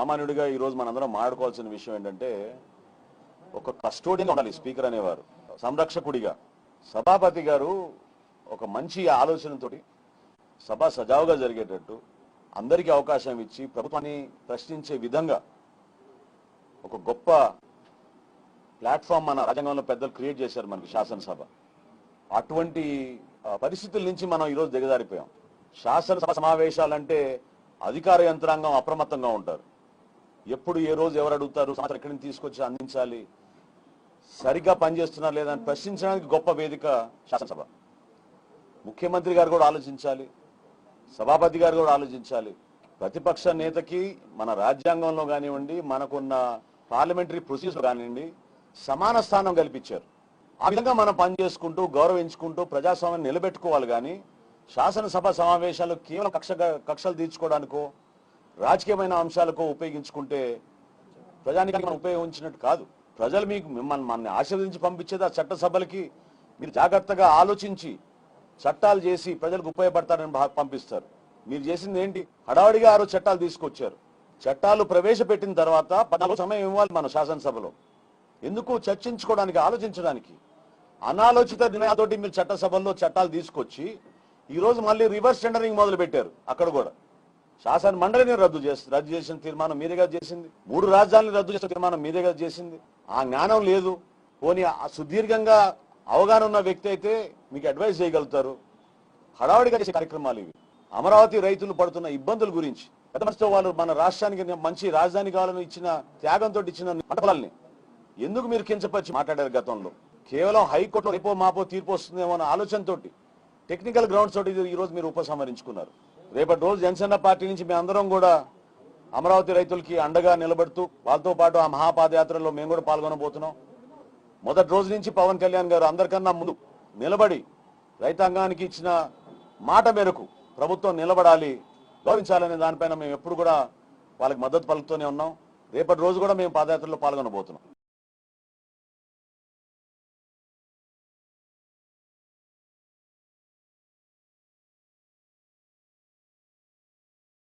సామాన్యుడిగా ఈ రోజు మనందరం మాట్లాడుకోవాల్సిన విషయం ఏంటంటే ఒక కస్టోడియన్ ఉండాలి స్పీకర్ అనేవారు, సంరక్షకుడిగా. సభాపతి గారు ఒక మంచి ఆలోచనతోటి సభ సజావుగా జరిగేటట్టు అందరికీ అవకాశం ఇచ్చి ప్రభుత్వాన్ని ప్రశ్నించే విధంగా ఒక గొప్ప ప్లాట్ఫామ్ మన రాజ్యాంగంలో పెద్దలు క్రియేట్ చేశారు మనకి శాసనసభ. అటువంటి పరిస్థితుల నుంచి మనం ఈరోజు దిగజారిపోయాం. శాసనసభ సమావేశాలంటే అధికార యంత్రాంగం అప్రమత్తంగా ఉంటారు. ఎప్పుడు ఏ రోజు ఎవరు అడుగుతారు, సమాచారం ఎక్కడి నుంచి తీసుకొచ్చి అందించాలి, సరిగ్గా పనిచేస్తున్నారు లేదా అని ప్రశ్నించడానికి గొప్ప వేదిక శాసనసభ. ముఖ్యమంత్రి గారు కూడా ఆలోచించాలి, సభాపతి గారు కూడా ఆలోచించాలి. ప్రతిపక్ష నేతకి మన రాజ్యాంగంలో కానివ్వండి, మనకున్న పార్లమెంటరీ ప్రొసీజర్ కానివ్వండి, సమాన స్థానం కల్పించారు. ఆ విధంగా మనం పనిచేసుకుంటూ గౌరవించుకుంటూ ప్రజాస్వామ్యాన్ని నిలబెట్టుకోవాలి. కానీ శాసనసభ సమావేశాలు కేవలం కక్షలు తీర్చుకోవడానికో రాజకీయమైన అంశాలకో ఉపయోగించుకుంటే ప్రజానికి మనం ఉపయోగించినట్టు కాదు. ప్రజలు మీకు మిమ్మల్ని ఆశీర్వదించి పంపించేది ఆ చట్టసభలకి మీరు జాగ్రత్తగా ఆలోచించి చట్టాలు చేసి ప్రజలకు ఉపయోగపడతారని పంపిస్తారు. మీరు చేసింది ఏంటి? హడావుడిగా 6 చట్టాలు తీసుకొచ్చారు. చట్టాలు ప్రవేశపెట్టిన తర్వాత 14 సమయం ఇవ్వాలి మన శాసనసభలో. ఎందుకు? చర్చించుకోవడానికి, ఆలోచించడానికి. అనాలోచిత నిర్ణయాలతోటి మీరు చట్టసభల్లో చట్టాలు తీసుకొచ్చి ఈరోజు మళ్ళీ రివర్స్ టెండరింగ్ మొదలు పెట్టారు. అక్కడ కూడా శాసన మండలిని రద్దు చేసిన తీర్మానం మీరేగా చేసింది. 3 రాజధానులు రద్దు చేసిన తీర్మానం మీరేగా చేసింది. ఆ జ్ఞానం లేదు. పోనీ సుదీర్ఘంగా అవగాహన ఉన్న వ్యక్తి అయితే మీకు అడ్వైస్ చేయగలుగుతారు. హడావుడిగా చేసే కార్యక్రమాలు ఇవి. అమరావతి రైతులు పడుతున్న ఇబ్బందుల గురించి పెద్ద మనసుతో వాళ్ళు మన రాష్ట్రానికి మంచి రాజధాని కావాలని ఇచ్చిన త్యాగంతో ఇచ్చిన మండలాల్ని ఎందుకు మీరు కించపరిచి మాట్లాడారు? గతంలో కేవలం హైకోర్టులో రేపో మాపో తీర్పు వస్తుందేమో అన్న ఆలోచనతోటి, టెక్నికల్ గ్రౌండ్స్ తోటి ఈరోజు మీరు ఉపసంహరించుకున్నారు. రేపటి రోజు జనసేన పార్టీ నుంచి మేము అందరం కూడా అమరావతి రైతులకి అండగా నిలబడుతూ వాళ్ళతో పాటు ఆ మహాపాదయాత్రలో మేము కూడా పాల్గొనబోతున్నాం. మొదటి రోజు నుంచి పవన్ కళ్యాణ్ గారు అందరికన్నా ముందు నిలబడి రైతాంగానికి ఇచ్చిన మాట మేరకు ప్రభుత్వం నిలబడాలి, గౌరవించాలనే దానిపైన మేము ఎప్పుడు కూడా వాళ్ళకి మద్దతు పలుకుతూనే ఉన్నాం. రేపటి రోజు కూడా మేము పాదయాత్రలో పాల్గొనబోతున్నాం.